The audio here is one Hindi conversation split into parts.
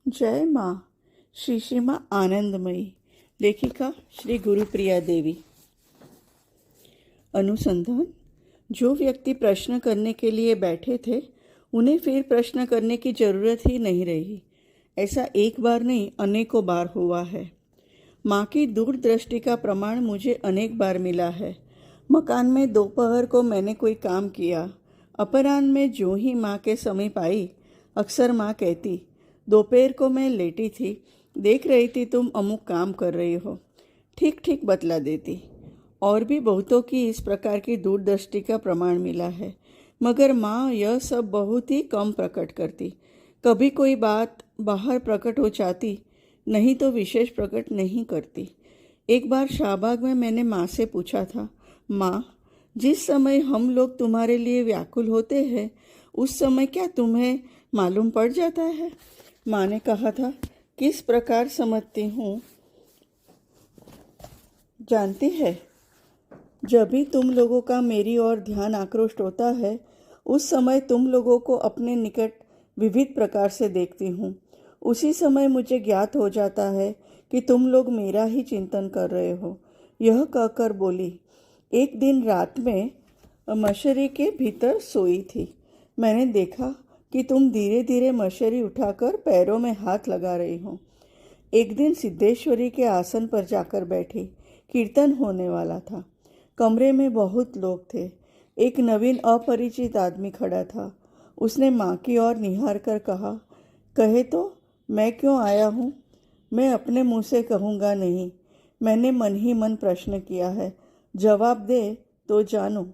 जय माँ। श्री माँ आनंदमयी। लेखिका श्री गुरुप्रिया देवी। अनुसंधान। जो व्यक्ति प्रश्न करने के लिए बैठे थे उन्हें फिर प्रश्न करने की जरूरत ही नहीं रही। ऐसा एक बार नहीं अनेकों बार हुआ है। माँ की दूरदृष्टि का प्रमाण मुझे अनेक बार मिला है। मकान में दोपहर को मैंने कोई काम किया। अपराह्न में जो ही माँ के समीप आई अक्सर माँ कहती, दोपहर को मैं लेटी थी, देख रही थी तुम अमुक काम कर रही हो, ठीक ठीक बतला देती। और भी बहुतों की इस प्रकार की दूरदृष्टि का प्रमाण मिला है, मगर माँ यह सब बहुत ही कम प्रकट करती। कभी कोई बात बाहर प्रकट हो जाती, नहीं तो विशेष प्रकट नहीं करती। एक बार शाहबाग में मैंने माँ से पूछा था, माँ, जिस समय हम लोग तुम्हारे लिए व्याकुल होते हैं उस समय क्या तुम्हें मालूम पड़ जाता है? माँ ने कहा था, किस प्रकार समझती हूँ जानती है? जब भी तुम लोगों का मेरी ओर ध्यान आकृष्ट होता है उस समय तुम लोगों को अपने निकट विविध प्रकार से देखती हूँ। उसी समय मुझे ज्ञात हो जाता है कि तुम लोग मेरा ही चिंतन कर रहे हो। यह कहकर बोली, एक दिन रात में मशहरी के भीतर सोई थी। मैंने देखा कि तुम धीरे धीरे मशहरी उठाकर पैरों में हाथ लगा रही हो। एक दिन सिद्धेश्वरी के आसन पर जाकर बैठी। कीर्तन होने वाला था। कमरे में बहुत लोग थे। एक नवीन अपरिचित आदमी खड़ा था। उसने माँ की ओर निहार कर कहा, कहे तो मैं क्यों आया हूँ? मैं अपने मुंह से कहूँगा नहीं। मैंने मन ही मन प्रश्न किया है, जवाब दे तो जानूं।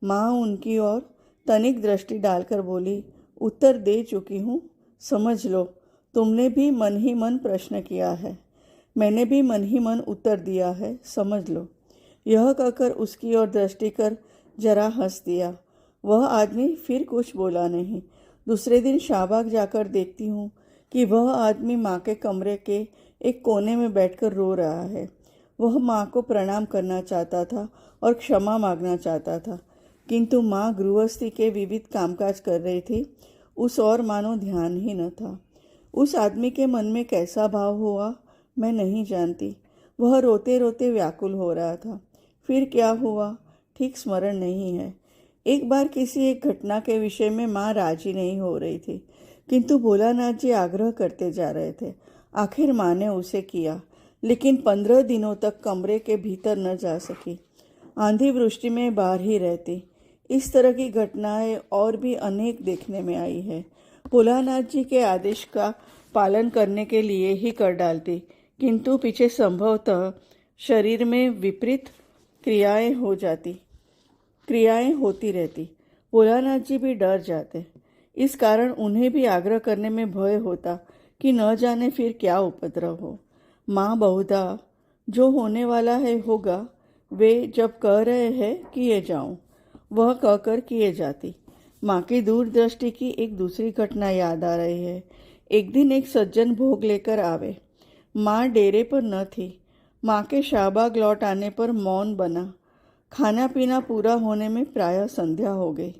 माँ उनकी ओर तनिक दृष्टि डालकर बोली, उत्तर दे चुकी हूँ, समझ लो। तुमने भी मन ही मन प्रश्न किया है, मैंने भी मन ही मन उत्तर दिया है, समझ लो। यह कहकर उसकी ओर दृष्टि कर जरा हंस दिया। वह आदमी फिर कुछ बोला नहीं। दूसरे दिन शाहबाग जाकर देखती हूँ कि वह आदमी माँ के कमरे के एक कोने में बैठकर रो रहा है। वह माँ को प्रणाम करना चाहता था और क्षमा मांगना चाहता था, किंतु माँ गृहस्थी के विविध कामकाज कर रही थी। उस और मानो ध्यान ही न था। उस आदमी के मन में कैसा भाव हुआ मैं नहीं जानती। वह रोते रोते व्याकुल हो रहा था। फिर क्या हुआ ठीक स्मरण नहीं है। एक बार किसी एक घटना के विषय में माँ राजी नहीं हो रही थी, किंतु भोलानाथ जी आग्रह करते जा रहे थे। आखिर माँ ने उसे किया, लेकिन 15 दिनों तक कमरे के भीतर न जा सकी। आंधी वृष्टि में बाहर ही रहती। इस तरह की घटनाएं और भी अनेक देखने में आई है। भोलानाथ जी के आदेश का पालन करने के लिए ही कर डालती, किंतु पीछे संभवतः शरीर में विपरीत क्रियाएं होती रहती। भोलानाथ जी भी डर जाते। इस कारण उन्हें भी आग्रह करने में भय होता कि न जाने फिर क्या उपद्रव हो। माँ बहुधा जो होने वाला है होगा, वे जब कह रहे हैं किए जाऊं, वह कहकर किए जाती। माँ की दूरदृष्टि की एक दूसरी घटना याद आ रही है। एक दिन एक सज्जन भोग लेकर आवे। माँ डेरे पर न थी। माँ के शाहबाग लौट आने पर मौन बना। खाना पीना पूरा होने में प्रायः संध्या हो गई।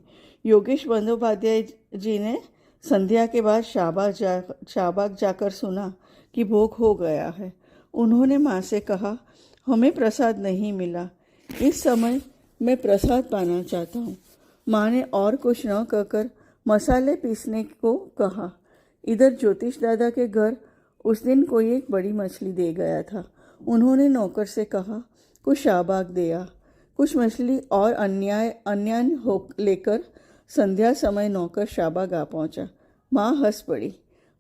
योगेश बंदोपाध्याय जी ने संध्या के बाद शाहबाग जाकर सुना कि भोग हो गया है। उन्होंने माँ से कहा, हमें प्रसाद नहीं मिला, इस समय मैं प्रसाद पाना चाहता हूँ। माँ ने और कुछ न कहकर मसाले पीसने को कहा। इधर ज्योतिष दादा के घर उस दिन कोई एक बड़ी मछली दे गया था। उन्होंने नौकर से कहा, कुछ शाहबाग दिया। कुछ मछली और अन्यान हो लेकर संध्या समय नौकर शाहबाग आ पहुंचा। माँ हंस पड़ी।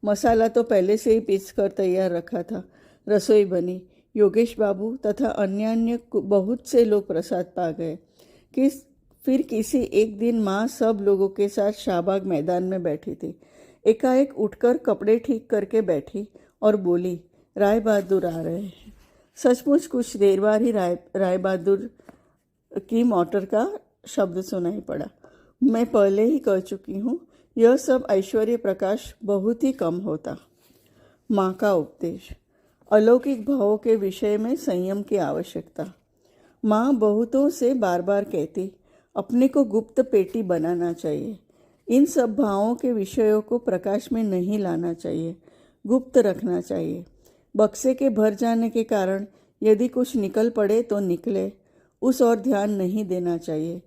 मसाला तो पहले से ही पीस कर तैयार रखा था। रसोई बनी। योगेश बाबू तथा अन्य बहुत से लोग प्रसाद पा गए। फिर किसी एक दिन माँ सब लोगों के साथ शाहबाग मैदान में बैठी थी। एकाएक उठकर कपड़े ठीक करके बैठी और बोली, राय बहादुर आ रहे हैं। सचमुच कुछ देर बाद ही राय बहादुर की मोटर का शब्द सुनाई पड़ा। मैं पहले ही कह चुकी हूँ, यह सब ऐश्वर्य प्रकाश बहुत ही कम होता। माँ का उपदेश। अलौकिक भावों के विषय में संयम की आवश्यकता। माँ बहुतों से बार बार कहती, अपने को गुप्त पेटी बनाना चाहिए। इन सब भावों के विषयों को प्रकाश में नहीं लाना चाहिए। गुप्त रखना चाहिए। बक्से के भर जाने के कारण यदि कुछ निकल पड़े तो निकले, उस और ध्यान नहीं देना चाहिए।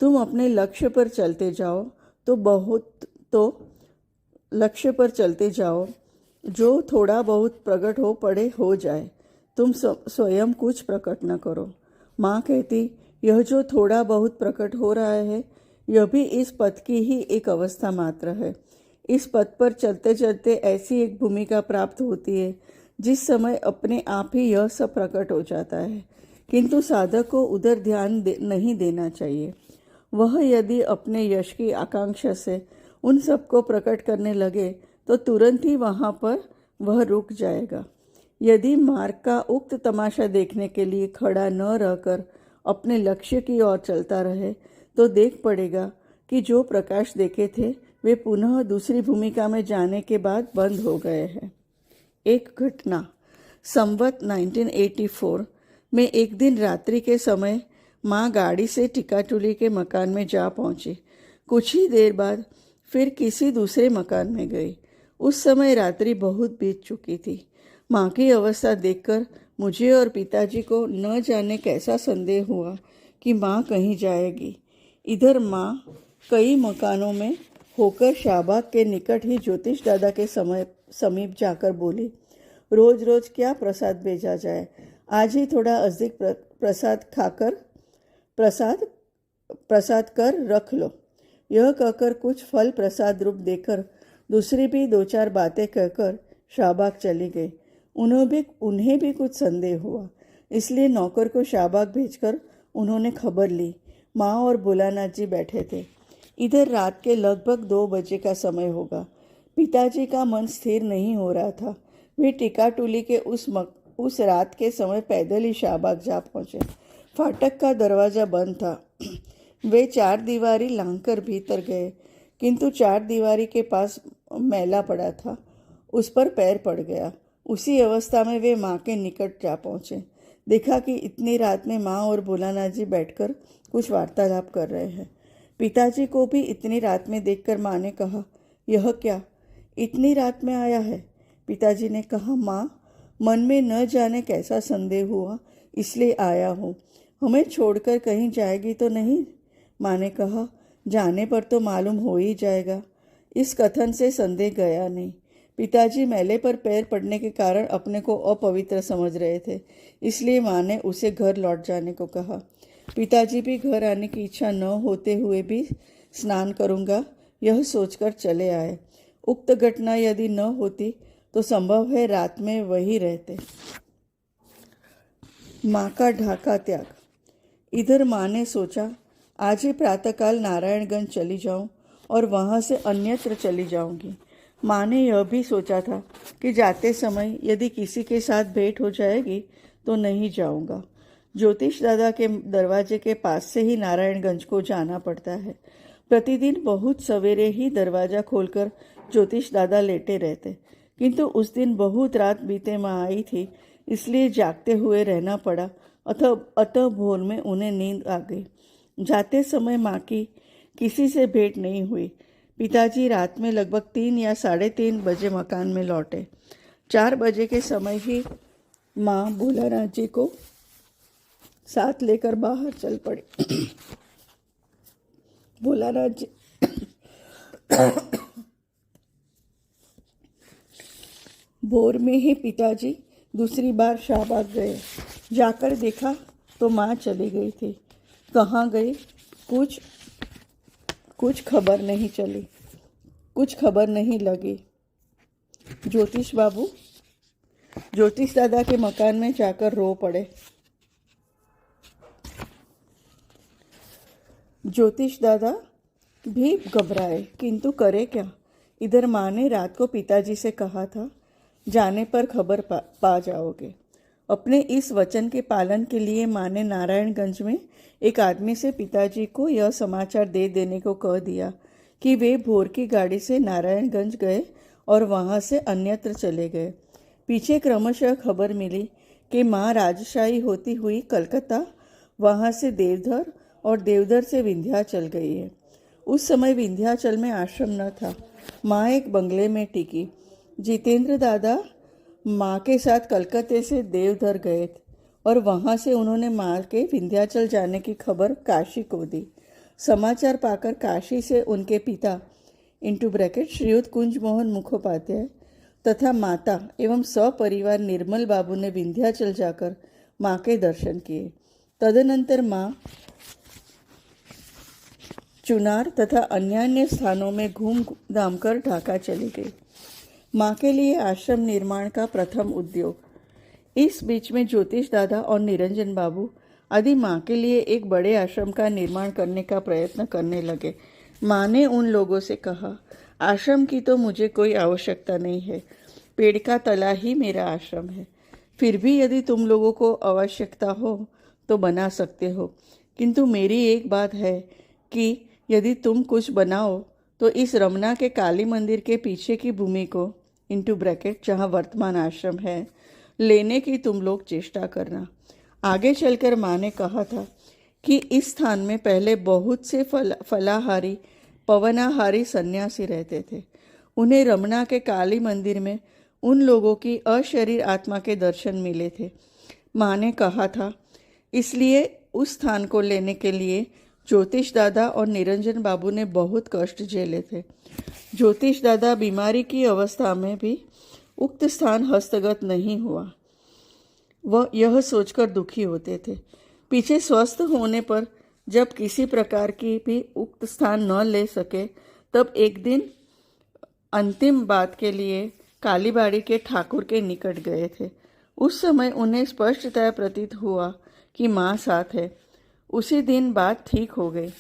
तुम अपने लक्ष्य पर चलते जाओ लक्ष्य पर चलते जाओ, जो थोड़ा बहुत प्रकट हो पड़े हो जाए, तुम स्वयं कुछ प्रकट न करो। माँ कहती, यह जो थोड़ा बहुत प्रकट हो रहा है, यह भी इस पथ की ही एक अवस्था मात्र है। इस पथ पर चलते चलते ऐसी एक भूमिका प्राप्त होती है जिस समय अपने आप ही यह सब प्रकट हो जाता है, किंतु साधक को उधर ध्यान नहीं देना चाहिए। वह यदि अपने यश की आकांक्षा से उन सबको प्रकट करने लगे तो तुरंत ही वहाँ पर वह रुक जाएगा। यदि मार्ग का उक्त तमाशा देखने के लिए खड़ा न रहकर अपने लक्ष्य की ओर चलता रहे तो देख पड़ेगा कि जो प्रकाश देखे थे वे पुनः दूसरी भूमिका में जाने के बाद बंद हो गए हैं। एक घटना, संवत 1984 में एक दिन रात्रि के समय माँ गाड़ी से टिकाटुली के मकान में जा पहुंची। कुछ ही देर बाद फिर किसी दूसरे मकान में गई। उस समय रात्रि बहुत बीत चुकी थी। माँ की अवस्था देखकर मुझे और पिताजी को न जाने कैसा संदेह हुआ कि माँ कहीं जाएगी। इधर माँ कई मकानों में होकर शाहबाग के निकट ही ज्योतिष दादा के समीप जाकर बोली, रोज रोज क्या प्रसाद भेजा जाए, आज ही थोड़ा अधिक प्रसाद कर रख लो। यह कहकर कुछ फल प्रसाद रूप देकर दूसरी भी दो चार बातें कहकर शाहबाग चली गई। उन्हें भी कुछ संदेह हुआ, इसलिए नौकर को शाहबाग भेजकर उन्होंने खबर ली। माँ और भोलानाथ जी बैठे थे। इधर रात के लगभग 2 बजे का समय होगा। पिताजी का मन स्थिर नहीं हो रहा था। वे टिकाटुली के उस रात के समय पैदल ही शाहबाग जा पहुंचे। फाटक का दरवाजा बंद था। वे 4 दीवारी लांघकर भीतर गए, किंतु 4 दीवारी के पास मैला पड़ा था, उस पर पैर पड़ गया। उसी अवस्था में वे माँ के निकट जा पहुंचे। देखा कि इतनी रात में माँ और भोलानाथ जी बैठकर कुछ वार्तालाप कर रहे हैं। पिताजी को भी इतनी रात में देखकर माँ ने कहा, यह क्या, इतनी रात में आया है? पिताजी ने कहा, माँ, मन में न जाने कैसा संदेह हुआ, इसलिए आया हूँ। हमें छोड़कर कहीं जाएगी तो नहीं? माँ ने कहा, जाने पर तो मालूम हो ही जाएगा। इस कथन से संदेह गया नहीं। पिताजी मेले पर पैर पड़ने के कारण अपने को अपवित्र समझ रहे थे, इसलिए माँ ने उसे घर लौट जाने को कहा। पिताजी भी घर आने की इच्छा न होते हुए भी स्नान करूँगा यह सोचकर चले आए। उक्त घटना यदि न होती तो संभव है रात में वही रहते। माँ का ढाका त्याग। इधर माँ ने सोचा, आज ही प्रातःकाल नारायणगंज चली जाऊं और वहाँ से अन्यत्र चली जाऊंगी। माँ ने यह भी सोचा था कि जाते समय यदि किसी के साथ भेंट हो जाएगी तो नहीं जाऊंगा। ज्योतिष दादा के दरवाजे के पास से ही नारायणगंज को जाना पड़ता है। प्रतिदिन बहुत सवेरे ही दरवाज़ा खोलकर ज्योतिष दादा लेटे रहते, किंतु उस दिन बहुत रात बीते माँ आई थी, इसलिए जागते हुए रहना पड़ा। अतः भोर में उन्हें नींद आ गई। जाते समय माँ की किसी से भेंट नहीं हुई। पिताजी रात में लगभग 3 या 3:30 बजे मकान में लौटे। 4 बजे के समय ही माँ भोलानाथ जी को साथ लेकर बाहर चल पड़ी। भोलानाथ जी भोर में ही पिताजी दूसरी बार शाहबाग गए। जाकर देखा तो माँ चली गई थी। कहाँ गई कुछ खबर नहीं चली, कुछ खबर नहीं लगी। ज्योतिष बाबू ज्योतिष दादा के मकान में जाकर रो पड़े। ज्योतिष दादा भी घबराए, किंतु करे क्या। इधर माँ ने रात को पिताजी से कहा था, जाने पर खबर पा जाओगे। अपने इस वचन के पालन के लिए माँ ने नारायणगंज में एक आदमी से पिताजी को यह समाचार दे देने को कह दिया कि वे भोर की गाड़ी से नारायणगंज गए और वहाँ से अन्यत्र चले गए। पीछे क्रमशः खबर मिली कि माँ राजशाही होती हुई कलकत्ता, वहाँ से देवधर और देवधर से विंध्याचल गई है। उस समय विंध्याचल में आश्रम न था। माँ एक बंगले में टिकी। जितेंद्र दादा माँ के साथ कलकत्ते से देवधर गए और वहाँ से उन्होंने माँ के विंध्याचल जाने की खबर काशी को दी। समाचार पाकर काशी से उनके पिता श्रीयुत कुंज मोहन मुखोपाध्याय तथा माता एवं सपरिवार निर्मल बाबू ने विंध्याचल जाकर माँ के दर्शन किए। तदनंतर माँ चुनार तथा अन्य स्थानों में घूम घाम कर ढाका चली गई। माँ के लिए आश्रम निर्माण का प्रथम उद्योग। इस बीच में ज्योतिष दादा और निरंजन बाबू आदि माँ के लिए एक बड़े आश्रम का निर्माण करने का प्रयत्न करने लगे। माँ ने उन लोगों से कहा, आश्रम की तो मुझे कोई आवश्यकता नहीं है, पेड़ का तला ही मेरा आश्रम है। फिर भी यदि तुम लोगों को आवश्यकता हो तो बना सकते हो, किंतु मेरी एक बात है कि यदि तुम कुछ बनाओ तो इस रमना के काली मंदिर के पीछे की भूमि को जहाँ वर्तमान आश्रम है लेने की तुम लोग चेष्टा करना। आगे चलकर माँ ने कहा था कि इस स्थान में पहले बहुत से फलाहारी पवनाहारी सन्यासी रहते थे। उन्हें रमना के काली मंदिर में उन लोगों की अशरीर आत्मा के दर्शन मिले थे। माँ ने कहा था, इसलिए उस स्थान को लेने के लिए ज्योतिष दादा और निरंजन बाबू ने बहुत कष्ट झेले थे। ज्योतिष दादा बीमारी की अवस्था में भी उक्त स्थान हस्तगत नहीं हुआ। वह यह सोचकर दुखी होते थे। पीछे स्वस्थ होने पर जब किसी प्रकार की भी उक्त स्थान न ले सके, तब एक दिन अंतिम बात के लिए कालीबाड़ी के ठाकुर के निकट गए थे। उस समय उन्हें स्पष्टतः प्रतीत हुआ कि माँ साथ है। उसी दिन बात ठीक हो गई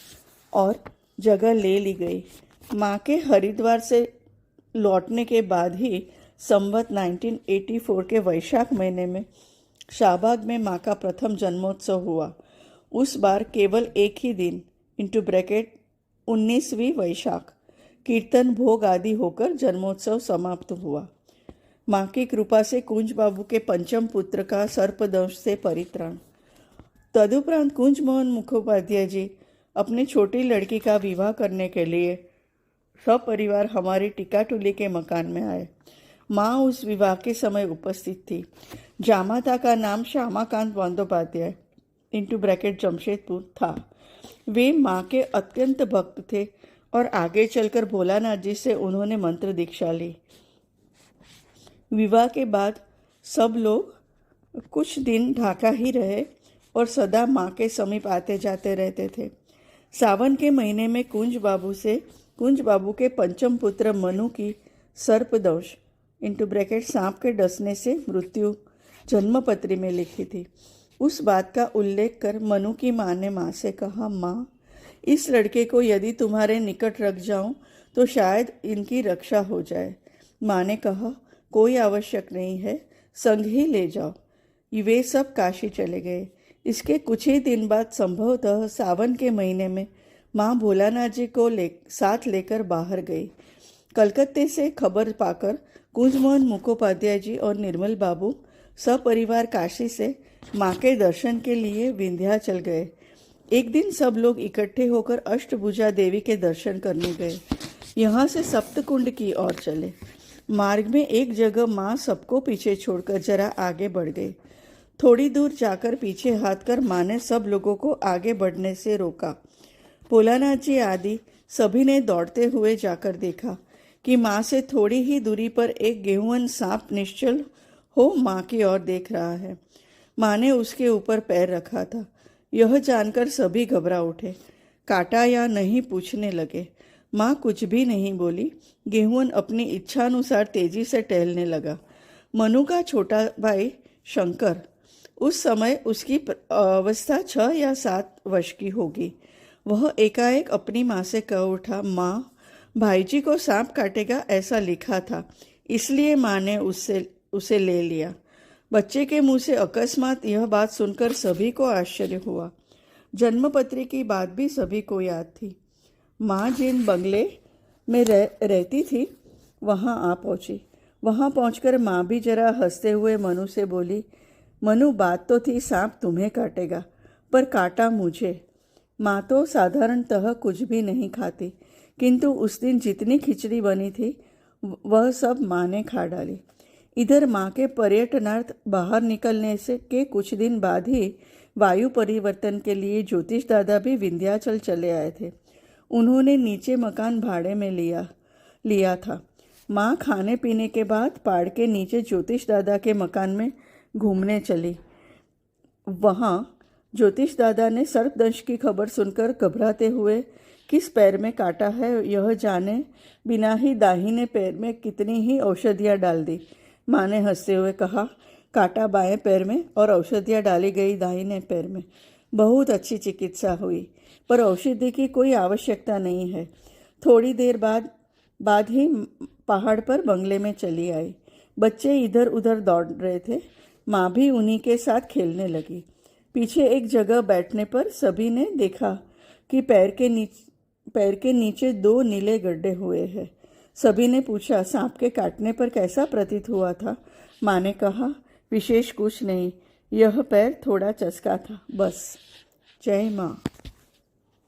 और जगह ले ली गई। माँ के हरिद्वार से लौटने के बाद ही संवत 1984 के वैशाख महीने में शाहबाग में माँ का प्रथम जन्मोत्सव हुआ। उस बार केवल एक ही दिन 19वीं वैशाख कीर्तन भोग आदि होकर जन्मोत्सव समाप्त हुआ। माँ की कृपा से कुंज बाबू के पंचम पुत्र का सर्पदंश से परित्राण। तदुपरांत कुंज मोहन मुखोपाध्याय जी अपनी छोटी लड़की का विवाह करने के लिए सपरिवार हमारी टिकाटुली के मकान में आए। माँ उस विवाह के समय उपस्थित थी। जामाता का नाम श्यामाकांत बंदोपाध्याय जमशेदपुर था। वे माँ के अत्यंत भक्त थे और आगे चलकर भोलानाथ जी से उन्होंने मंत्र दीक्षा ली। विवाह के बाद सब लोग कुछ दिन ढाका ही रहे और सदा माँ के समीप आते जाते रहते थे। सावन के महीने में कुंज बाबू के पंचम पुत्र मनु की सर्पदंश सांप के डसने से मृत्यु जन्मपत्री में लिखी थी। उस बात का उल्लेख कर मनु की माँ ने माँ से कहा, माँ, इस लड़के को यदि तुम्हारे निकट रख जाऊं तो शायद इनकी रक्षा हो जाए। माँ ने कहा, कोई आवश्यक नहीं है, संग ही ले जाओ। वे सब काशी चले गए। इसके कुछ ही दिन बाद संभवतः सावन के महीने में माँ भोलानाथ जी को साथ लेकर बाहर गई। कलकत्ते से खबर पाकर कुंजमोहन मुखोपाध्याय जी और निर्मल बाबू सपरिवार काशी से माँ के दर्शन के लिए विंध्याचल गए। एक दिन सब लोग इकट्ठे होकर अष्टभुजा देवी के दर्शन करने गए। यहाँ से सप्तकुंड की ओर चले। मार्ग में एक जगह माँ सबको पीछे छोड़कर जरा आगे बढ़ गई। थोड़ी दूर जाकर पीछे हाथ कर माँ ने सब लोगों को आगे बढ़ने से रोका। भोलानाथ जी आदि सभी ने दौड़ते हुए जाकर देखा कि माँ से थोड़ी ही दूरी पर एक गेहुअन सांप निश्चल हो माँ की ओर देख रहा है। माँ ने उसके ऊपर पैर रखा था। यह जानकर सभी घबरा उठे। काटा या नहीं पूछने लगे। माँ कुछ भी नहीं बोली। गेहुअन अपनी इच्छानुसार तेजी से टहलने लगा। मनु का छोटा भाई शंकर, उस समय उसकी अवस्था 6 या 7 वर्ष की होगी। वह एकाएक अपनी माँ से कह उठा, माँ, भाईजी को सांप काटेगा ऐसा लिखा था, इसलिए माँ ने उसे ले लिया। बच्चे के मुंह से अकस्मात यह बात सुनकर सभी को आश्चर्य हुआ। जन्मपत्री की बात भी सभी को याद थी। माँ जिन बंगले में रहती थी वहाँ आ पहुँची। वहाँ पहुँचकर माँ भी जरा हंसते हुए मनु से बोली, मनु, बात तो थी सांप तुम्हें काटेगा, पर काटा मुझे। माँ तो साधारणतः कुछ भी नहीं खाती, किंतु उस दिन जितनी खिचड़ी बनी थी वह सब माँ ने खा डाली। इधर माँ के पर्यटनार्थ बाहर निकलने से के कुछ दिन बाद ही वायु परिवर्तन के लिए ज्योतिष दादा भी विंध्याचल चले आए थे। उन्होंने नीचे मकान भाड़े में लिया था। माँ खाने पीने के बाद पहाड़ के नीचे ज्योतिष दादा के मकान में घूमने चली। वहाँ ज्योतिष दादा ने सर्पदंश की खबर सुनकर घबराते हुए किस पैर में काटा है यह जाने बिना ही दाहिने पैर में कितनी ही औषधियाँ डाल दी। माँ ने हंसते हुए कहा, काटा बाएं पैर में और औषधियाँ डाली गई दाहिने पैर में। बहुत अच्छी चिकित्सा हुई, पर औषधि की कोई आवश्यकता नहीं है। थोड़ी देर बाद ही पहाड़ पर बंगले में चली आई। बच्चे इधर उधर दौड़ रहे थे। माँ भी उन्हीं के साथ खेलने लगी। पीछे एक जगह बैठने पर सभी ने देखा कि पैर के नीचे 2 नीले गड्ढे हुए हैं। सभी ने पूछा, सांप के काटने पर कैसा प्रतीत हुआ था? माँ ने कहा, विशेष कुछ नहीं, यह पैर थोड़ा चसका था, बस। जय माँ।